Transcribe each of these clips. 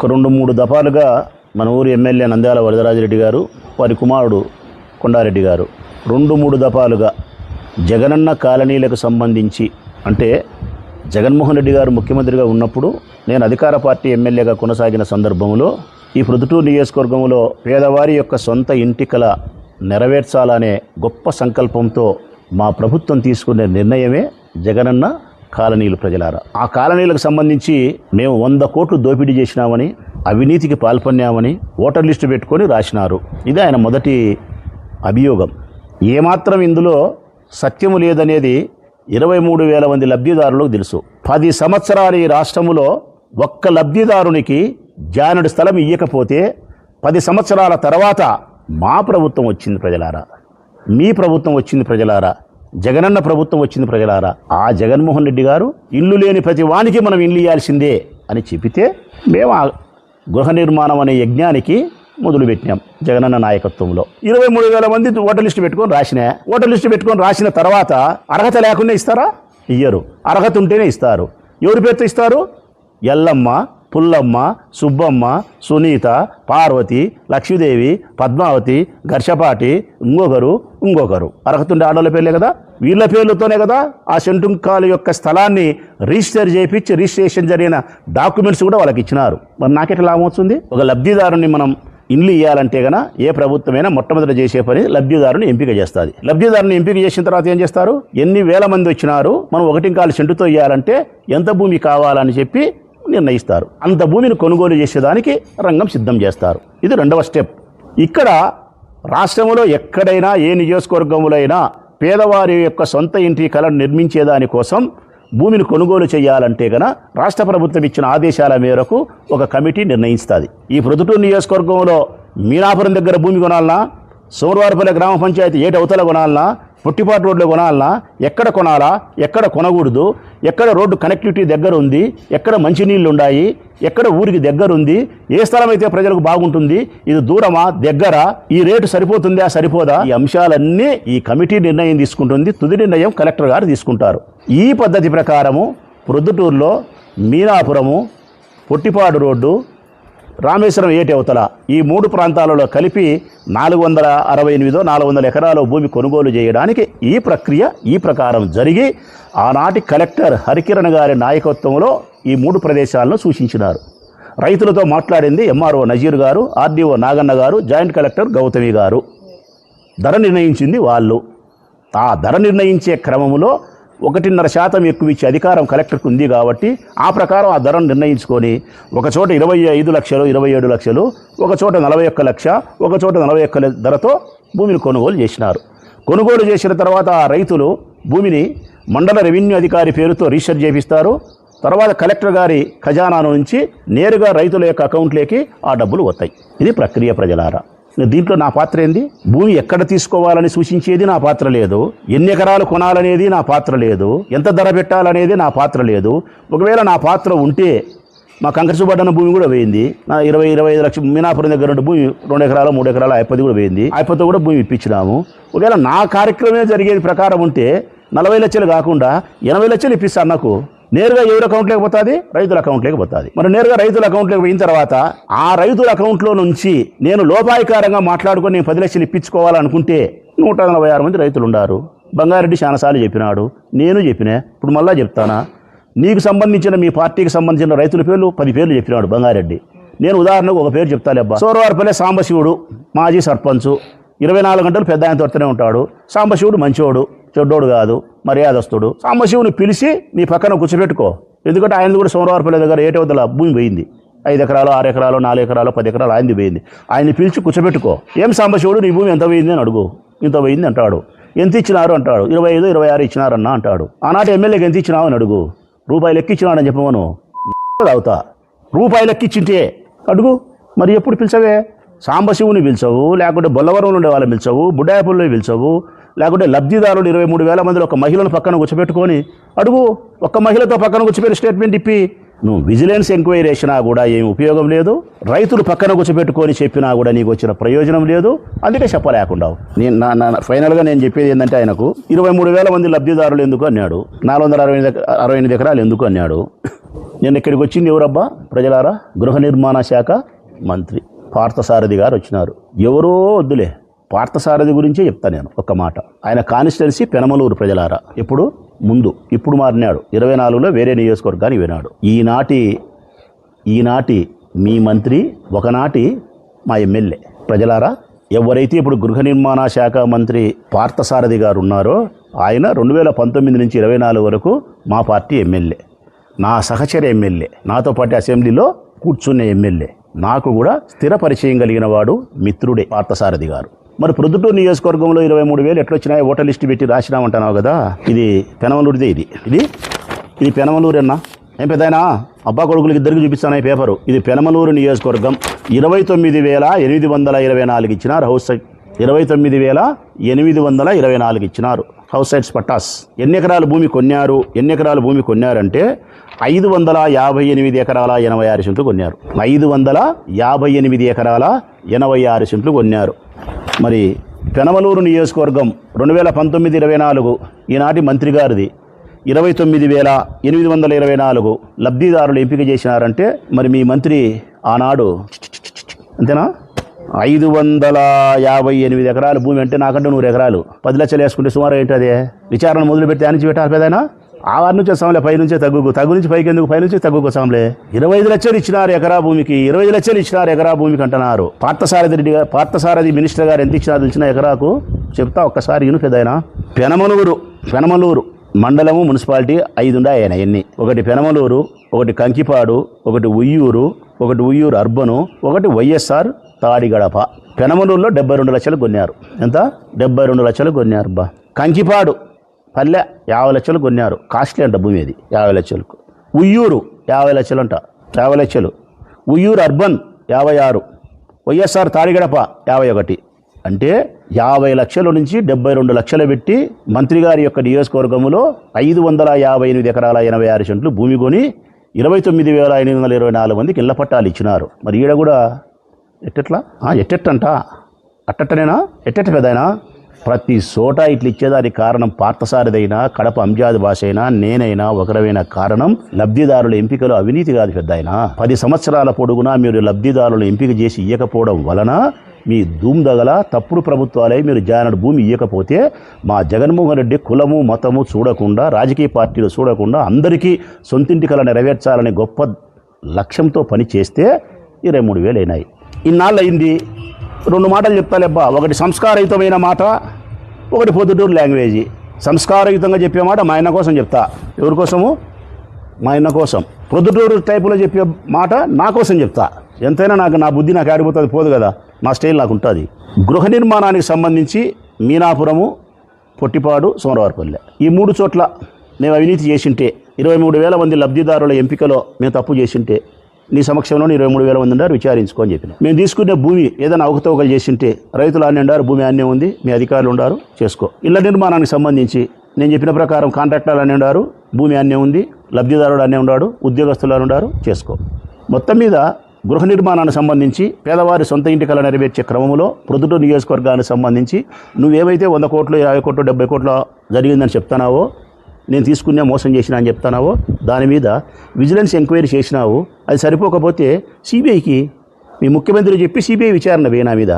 ఒక 2-3 దఫాలుగా మన ఊరి ఎమ్మెల్యే నంద్యాల వరదరాజిరెడ్డి గారు, వారి కుమారుడు కొండారెడ్డి గారు 2-3 దఫాలుగా జగనన్న కాలనీలకు సంబంధించి, అంటే జగన్మోహన్ రెడ్డి గారు ముఖ్యమంత్రిగా ఉన్నప్పుడు నేను అధికార పార్టీ ఎమ్మెల్యేగా కొనసాగిన సందర్భంలో ఈ ప్రొద్దుటూరు నియోజకవర్గంలో పేదవారి యొక్క సొంత ఇంటి కల నెరవేర్చాలనే గొప్ప సంకల్పంతో మా ప్రభుత్వం తీసుకునే నిర్ణయమే జగనన్న కాలనీలు. ప్రజలారా, ఆ కాలనీలకు సంబంధించి మేము 100 కోట్లు దోపిడీ చేసినామని, అవినీతికి పాల్పొన్నామని ఓటర్ లిస్టు పెట్టుకొని రాసినారు. ఇది ఆయన మొదటి అభియోగం. ఏమాత్రం ఇందులో సత్యము లేదనేది 23,000 మంది లబ్ధిదారులకు తెలుసు. 10 సంవత్సరాలు ఈ రాష్ట్రంలో ఒక్క లబ్ధిదారునికి జానుడి స్థలం ఇయ్యకపోతే 10 సంవత్సరాల తర్వాత మా ప్రభుత్వం వచ్చింది ప్రజలారా, మీ ప్రభుత్వం వచ్చింది ప్రజలారా, జగనన్న ప్రభుత్వం వచ్చింది ప్రజలారా. ఆ జగన్మోహన్ రెడ్డి గారు ఇల్లు లేని ప్రతి వానికి మనం ఇల్లు ఇవ్వాల్సిందే అని చెప్పితే మేము ఆ గృహ నిర్మాణం అనే యజ్ఞానికి మొదలుపెట్టినాం జగనన్న నాయకత్వంలో. 23,000 మంది ఓటర్ లిస్టు పెట్టుకొని రాసిన తర్వాత అర్హత లేకుండా ఇస్తారా? ఇయ్యరు. అర్హత ఉంటేనే ఇస్తారు. ఎవరి పేరుతో ఇస్తారు? ఎల్లమ్మ, పుల్లమ్మ, సుబ్బమ్మ, సునీత, పార్వతి, లక్ష్మీదేవి, పద్మావతి, ఘర్షపాటి, ఇంకొకరు అర్హత ఉండే ఆడవాళ్ళ పేర్లే కదా. వీళ్ళ పేర్లతోనే కదా ఆ సెంటుంకాల యొక్క స్థలాన్ని రిజిస్టర్ చేయించి రిజిస్ట్రేషన్ జరిగిన డాక్యుమెంట్స్ కూడా వాళ్ళకి ఇచ్చినారు. మరి నాకెట్లా లాభం వస్తుంది? ఒక లబ్ధిదారుని మనం ఇల్లు ఇవ్వాలంటే గన ఏ ప్రభుత్వమైనా మొట్టమొదట చేసే పని లబ్ధిదారుని ఎంపిక చేస్తుంది. లబ్ధిదారుని ఎంపిక చేసిన తర్వాత ఏం చేస్తారు? ఎన్ని వేల మంది వచ్చినారు, మనం 1.25 సెంటుతో ఇవ్వాలంటే ఎంత భూమి కావాలని చెప్పి నిర్ణయిస్తారు. అంత భూమిని కొనుగోలు చేసేదానికి రంగం సిద్ధం చేస్తారు. ఇది 2వ స్టెప్. ఇక్కడ రాష్ట్రంలో ఎక్కడైనా ఏ నియోజకవర్గంలో అయినా పేదవారి యొక్క సొంత ఇంటి కలను నిర్మించేదానికోసం భూమిని కొనుగోలు చేయాలంటే గన రాష్ట్ర ప్రభుత్వం ఇచ్చిన ఆదేశాల మేరకు ఒక కమిటీ నిర్ణయిస్తుంది. ఈ ప్రొద్దుటూరు నియోజకవర్గంలో మీనాపురం దగ్గర భూమి కొనాలన్నా, సోమవారపల్లి గ్రామ పంచాయతీ ఏటవతల కొనాలన్నా, పుట్టిపాటు రోడ్లో కొనాలన్నా, ఎక్కడ కొనాలా, ఎక్కడ కొనకూడదు, ఎక్కడ రోడ్డు కనెక్టివిటీ దగ్గర ఉంది, ఎక్కడ మంచినీళ్ళు ఉన్నాయి, ఎక్కడ ఊరికి దగ్గర ఉంది, ఏ స్థలం అయితే ప్రజలకు బాగుంటుంది, ఇది దూరమా దగ్గర, ఈ రేటు సరిపోతుందా సరిపోదా, ఈ అంశాలన్నీ ఈ కమిటీ నిర్ణయం తీసుకుంటుంది. తుది నిర్ణయం కలెక్టర్ గారు తీసుకుంటారు. ఈ పద్ధతి ప్రకారము ప్రొద్దుటూరులో మీనాపురము, పొట్టిపాడు రోడ్డు, రామేశ్వరం ఏటవతల ఈ 3 ప్రాంతాలలో కలిపి 468-400 ఎకరాల భూమి కొనుగోలు చేయడానికి ఈ ప్రక్రియ ఈ ప్రకారం జరిగి ఆనాటి కలెక్టర్ హరికిరణ్ గారి నాయకత్వంలో ఈ 3 ప్రదేశాలను సూచించినారు. రైతులతో మాట్లాడింది ఎంఆర్ఓ నజీర్ గారు, ఆర్డీఓ నాగన్న గారు, జాయింట్ కలెక్టర్ గౌతమి గారు. ధర నిర్ణయించింది వాళ్ళు. ఆ ధర నిర్ణయించే క్రమంలో 1.5% ఎక్కువ ఇచ్చే అధికారం కలెక్టర్కి ఉంది కాబట్టి ఆ ప్రకారం ఆ ధరను నిర్ణయించుకొని ఒక చోట 25 లక్షలు, 27 లక్షలు, ఒక చోట 41 లక్ష, ఒక చోట 41 ధరతో భూమిని కొనుగోలు చేసినారు. కొనుగోలు చేసిన తర్వాత ఆ రైతులు భూమిని మండల రెవెన్యూ అధికారి పేరుతో రిజిస్టర్ చేపిస్తారు. తర్వాత కలెక్టర్ గారి ఖజానా నుంచి నేరుగా రైతుల యొక్క అకౌంట్లోకి ఆ డబ్బులు వస్తాయి. ఇది ప్రక్రియ ప్రజలారా. దీంట్లో నా పాత్ర ఏంది? భూమి ఎక్కడ తీసుకోవాలని సూచించేది నా పాత్ర లేదు. ఎన్ని ఎకరాలు కొనాలనేది నా పాత్ర లేదు. ఎంత ధర పెట్టాలనేది నా పాత్ర లేదు. ఒకవేళ నా పాత్ర ఉంటే మా కంకరసుబడ్డన భూమి కూడా పోయింది. నా 20-25 లక్షలు మీనాపురం దగ్గర ఉన్న భూమి 2 ఎకరాలు 3 ఎకరాలు అయిపోతే కూడా పోయింది. అయిపోతే కూడా భూమి ఇప్పించినాము. ఒకవేళ నా కార్యక్రమమే జరిగేది ప్రకారం ఉంటే 40 లక్షలు కాకుండా 80 లక్షలు ఇప్పిస్తాను. నాకు నేరుగా ఎవరి అకౌంట్లోకి పోతుంది? రైతుల అకౌంట్లోకి పోతుంది. మరి నేరుగా రైతుల అకౌంట్లోకి పోయిన తర్వాత ఆ రైతుల అకౌంట్లో నుంచి నేను లోపాయికారంగా మాట్లాడుకొని నేను 10 లక్షలు ఇప్పించుకోవాలనుకుంటే 146 మంది రైతులు ఉన్నారు. బంగారెడ్డి చాలాసార్లు చెప్పినాడు, నేను చెప్పినా, ఇప్పుడు మళ్ళా చెప్తానా. నీకు సంబంధించిన మీ పార్టీకి సంబంధించిన రైతుల పేర్లు 10 పేర్లు చెప్పినాడు బంగారెడ్డి. నేను ఉదాహరణకు ఒక పేరు చెప్తాలేబ్బా. సోరవారపల్లి సాంబశివుడు మాజీ సర్పంచు, 24 గంటలు పెద్ద ఆయన తోడుతూనే ఉంటాడు. సాంబశివుడు మంచోడు, చెడ్డోడు కాదు, మర్యాదస్తుడు. సాంబశివుని పిలిచి నీ పక్కన కూర్చోబెట్టుకో. ఎందుకంటే ఆయన కూడా సోమవారపల్లి దగ్గర ఏటవతల భూమి పోయింది. 5 ఎకరాలు, 6 ఎకరాలు, 4 ఎకరాలు, 10 ఎకరాలు ఆయనది పోయింది. ఆయన్ని పిలిచి కూర్చోబెట్టుకో. ఏం సాంబశివుడు నీ భూమి ఎంత పోయింది అని అడుగు. ఇంత పోయింది అంటాడు. ఎంత ఇచ్చినారు అంటాడు. 25, 26 ఇచ్చినారన్నా అంటాడు. ఆనాటి ఎమ్మెల్యేకి ఎంత ఇచ్చినావు అని అడుగు. రూపాయలు ఎక్కిచ్చినాడని చెప్పమను అవుతా. రూపాయలు ఎక్కిచ్చింటే అడుగు. మరి ఎప్పుడు పిలిచవే? సాంబశివుని పిలిచవు, లేకుంటే బొల్లవరంలో ఉండే వాళ్ళని పిలిచవు, బుడ్డాయపల్లిని పిలిచవు, లేకుంటే లబ్ధిదారులు 23,000 మందిలో ఒక మహిళను పక్కన కూర్చోబెట్టుకొని అడుగు. ఒక్క మహిళతో పక్కన కూర్చోబెట్టి స్టేట్మెంట్ ఇప్పి నువ్వు విజిలెన్స్ ఎంక్వైరీ చేసినా కూడా ఏమి ఉపయోగం లేదు. రైతులు పక్కన కూర్చోబెట్టుకొని చెప్పినా కూడా నీకు వచ్చిన ప్రయోజనం లేదు. అందుకే చెప్పలేకుండావు. ఫైనల్గా నేను చెప్పేది ఏంటంటే ఆయనకు 23,000 మంది లబ్ధిదారులు ఎందుకు అన్నాడు, 468 ఎకరాలు ఎందుకు అన్నాడు. నేను ఇక్కడికి వచ్చింది ఎవరబ్బా ప్రజలారా? గృహ నిర్మాణ శాఖ మంత్రి పార్థసారథి గారు వచ్చినారు. ఎవరో వద్దులే, పార్థసారథి గురించే చెప్తా నేను ఒక్క మాట. ఆయన కాన్స్టిట్యున్సీ పెనమలూరు ప్రజలారా. ఇప్పుడు మారినాడు. 24లో వేరే నియోజకవర్గాన్ని వినాడు. ఈనాటి మీ మంత్రి, ఒకనాటి మా ఎమ్మెల్యే. ప్రజలారా, ఎవరైతే ఇప్పుడు గృహ నిర్మాణ శాఖ మంత్రి పార్థసారథి గారు ఉన్నారో ఆయన 2019 నుంచి 24 వరకు మా పార్టీ ఎమ్మెల్యే, నా సహచర ఎమ్మెల్యే, నాతో పాటు అసెంబ్లీలో కూర్చునే ఎమ్మెల్యే, నాకు కూడా స్థిర పరిచయం కలిగిన వాడు, మిత్రుడే పార్థసారథి గారు. మరి ప్రొద్దుటూరు నియోజకవర్గంలో 23,000 ఎట్లొచ్చినాయి? ఓటర్ లిస్ట్ పెట్టి రాసినామంటున్నావు కదా. ఇది పెనమలూరుదే. ఇది పెనమలూరేనా? ఏం పెద్దయినా అబ్బా కొడుకులకి ఇద్దరికి చూపిస్తాను ఈ పేపరు. ఇది పెనమలూరు నియోజకవర్గం. 29,824 ఇచ్చినారు హౌస్ సైట్. 29,824 ఇచ్చినారు హౌస్ సైట్స్ పట్టాస్. ఎన్ని ఎకరాల భూమి కొన్నారంటే 558 ఎకరాల 86 సెంట్లు కొన్నారు. 558 ఎకరాల 86 సెంట్లు కొన్నారు. మరి పెనమలూరు నియోజకవర్గం 2019-24 ఈనాటి మంత్రి గారిది 29,824 లబ్ధిదారులు ఎంపిక చేసినారంటే మరి మీ మంత్రి ఆనాడు అంతేనా? 558 ఎకరాల భూమి అంటే నాకంటే 100 ఎకరాలు 10 లక్షలు వేసుకుంటే సుమారు ఏంటి? అదే విచారణ మొదలుపెట్టి నుంచి పెట్టాలి పెదైనా. ఆ వారి నుంచి వస్తాంలే, పై నుంచే తగ్గు నుంచి పైకి ఎందుకు, పై నుంచి తగ్గుకొస్తాంలే. 25 లక్షలు ఇచ్చినారు ఎకరా భూమికి, 20 లక్షలు ఇచ్చినారు ఎకరా భూమికి అంటున్నారు. పార్థసారథి మినిస్టర్ గారు ఎంత ఇచ్చినారు తెలిసిన ఎకరాకు? చెప్తా ఒక్కసారి ఇను పెదైనా. పెనమలూరు మండలము మున్సిపాలిటీ 5 ఉన్నాయి. ఎన్ని? ఒకటి పెనమలూరు, ఒకటి కంకిపాడు, ఒకటి ఉయ్యూరు అర్బను, ఒకటి వైఎస్ఆర్ తాడిగడప. పెనమలూరులో 72 లక్షలు కొన్నారు. ఎంత? 72 లక్షలు కొన్నారు. బా. కంకిపాడు పల్లె 50 లక్షలు కొన్నారు. కాస్ట్లీ అంట భూమి అది, 50 లక్షలకు. ఉయ్యూరు 50 లక్షలు అంట, 50 లక్షలు. ఉయ్యూరు అర్బన్ 56, వైఎస్ఆర్ తాడిగడప 51. అంటే 50 లక్షల నుంచి 72 లక్షలు పెట్టి మంత్రి గారి యొక్క నియోజకవర్గంలో 558 ఎకరాల 86 సెంట్లు భూమి కొని 29,824 మందికి ఇళ్ల పట్టాలు ఇచ్చినారు. మరి ఈడ కూడా ఎట్టెట్టంట అట్టనేనా? ఎట్టెట్ట పెదైనా? ప్రతి చోట ఇట్లా ఇచ్చేదానికి కారణం పార్థసారథైనా, కడప అంజాద్ భాష అయినా, నేనైనా ఒకరమైన కారణం లబ్ధిదారుల ఎంపికలో అవినీతి కాదు పెద్దాయనా. 10 సంవత్సరాల పొడుగునా మీరు లబ్ధిదారులను ఎంపిక చేసి ఇవ్వకపోవడం వలన మీ ధూమ్దగల తప్పుడు ప్రభుత్వాలై మీరు జానడు భూమి ఇవ్వకపోతే మా జగన్మోహన్ రెడ్డి కులము మతము చూడకుండా, రాజకీయ పార్టీలు చూడకుండా అందరికీ సొంతింటి కల నెరవేర్చాలనే గొప్ప లక్ష్యంతో పని చేస్తే 23,000 అయినాయి. ఇన్నాళ్ళు అయింది. 2 మాటలు చెప్తాలేబ్బా. ఒకటి సంస్కారయుతమైన మాట, ఒకటి పొద్దుటూరు లాంగ్వేజీ. సంస్కారయుతంగా చెప్పే మాట మా ఆయన కోసం చెప్తా. ఎవరి కోసము? మా ఆయన కోసం. పొద్దుటూరు టైపులో చెప్పే మాట నా కోసం చెప్తా. ఎంతైనా నా బుద్ధి నాకు ఆడిపోతుంది, పోదు కదా, నా స్టైల్ నాకు ఉంటుంది. గృహ నిర్మాణానికి సంబంధించి మీనాపురము, పొట్టిపాడు, సోమవారపల్లె ఈ 3 చోట్ల మేము అవినీతి చేసింటే, 23,000 మంది లబ్ధిదారుల ఎంపికలో మేము తప్పు చేసింటే నీ సమక్షంలో 23,000 మంది ఉన్నారు, విచారించుకొని చెప్పిన. మేము తీసుకునే భూమి ఏదైనా అవకతవకలు చేసింటే రైతులు అన్నీ ఉండారు, భూమి అన్నీ ఉంది, మీ అధికారులు ఉండారు, చేసుకో. ఇళ్ల నిర్మాణానికి సంబంధించి నేను చెప్పిన ప్రకారం కాంట్రాక్టర్లు అన్నీ ఉండారు, భూమి అన్నీ ఉంది, లబ్ధిదారుడు అన్నీ ఉన్నాడు, ఉద్యోగస్తులు ఉన్నారు, చేసుకో. మొత్తం మీద గృహ నిర్మాణానికి సంబంధించి పేదవారి సొంత ఇంటి కల నెరవేర్చే క్రమంలో ప్రొద్దుటూరు నియోజకవర్గానికి సంబంధించి నువ్వేమైతే 100 కోట్లు, 50 కోట్లు, 70 కోట్లు జరిగిందని చెప్తున్నావో, నేను తీసుకునే మోసం చేసినా అని చెప్తున్నావో, దాని మీద విజిలెన్స్ ఎంక్వైరీ చేసినావు. అది సరిపోకపోతే సిబిఐకి మీ ముఖ్యమంత్రి చెప్పి సిబిఐ విచారణ వేనా మీద.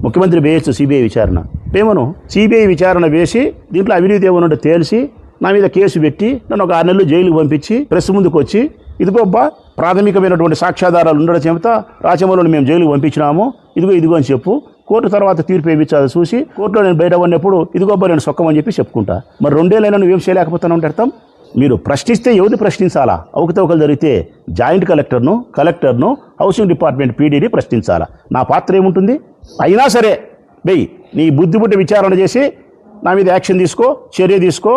ముఖ్యమంత్రి వేయచ్చు సిబిఐ విచారణ. పేమను సిబిఐ విచారణ వేసి దీంట్లో అవినీతి ఏమన్నా తేల్చి నా మీద కేసు పెట్టి నన్ను ఒక 6 నెలలు జైలుకు పంపించి ప్రెస్ ముందుకు వచ్చి ఇదిగోబ్బా ప్రాథమికమైనటువంటి సాక్ష్యాధారాలు ఉండడం చెబుతా రాచమల్లిని మేము జైలుకు పంపించినాము, ఇదిగో అని చెప్పు. కోర్టు తర్వాత తీర్పు ఏమిచ్చాదో చూసి కోర్టులో నేను బయట పడినప్పుడు ఇదిగోబ్బా నేను సొక్కమని చెప్పి చెప్పుకుంటా. మరి 2 ఏళ్ళైనా నువ్వేం చేయలేకపోతాను అంటే అర్థం. మీరు ప్రశ్నిస్తే ఎవరిని ప్రశ్నించాలా? అవకతవకలు జరిగితే జాయింట్ కలెక్టర్ను హౌసింగ్ డిపార్ట్మెంట్ పీడీని ప్రశ్నించాలా. నా పాత్ర ఏముంటుంది? అయినా సరే బెయ్ నీ బుద్ధిబుద్ధి విచారణ చేసి నా మీద యాక్షన్ తీసుకో, చర్య తీసుకో.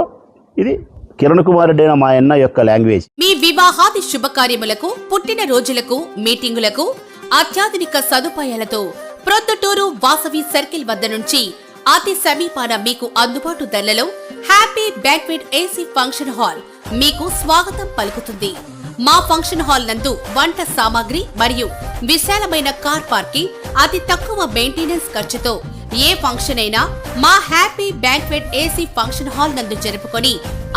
ఇది కిరణ్ కుమార్ రెడ్డి అయిన మా అన్న యొక్క లాంగ్వేజ్. మీ వివాహాది శుభకార్యములకు, పుట్టిన రోజులకు, మీటింగులకు అత్యాధునిక సదుపాయాలతో ప్రొద్దుటూరు వాసవి సర్కిల్ వద్ద నుంచి అతి సమీపాన మీకు అందుబాటు ధరలలో happy banquet AC function hall మీకు స్వాగతం పలుకుతుంది. మా ఫంక్షన్ హాల్ నందు వంట సామాగ్రి మరియు విశాలమైన కార్ పార్కింగ్, అతి తక్కువ మెయింటెనెన్స్ ఖర్చుతో ఏ ఫంక్షన్ అయినా మా happy banquet AC function hall నందు జరుపుకొని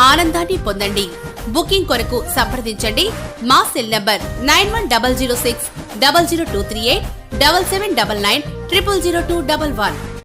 ఆనందాన్ని పొందండి. బుకింగ్ కొరకు సంప్రదించండి. మా సెల్ నంబర్ 9100600238 7799 000211.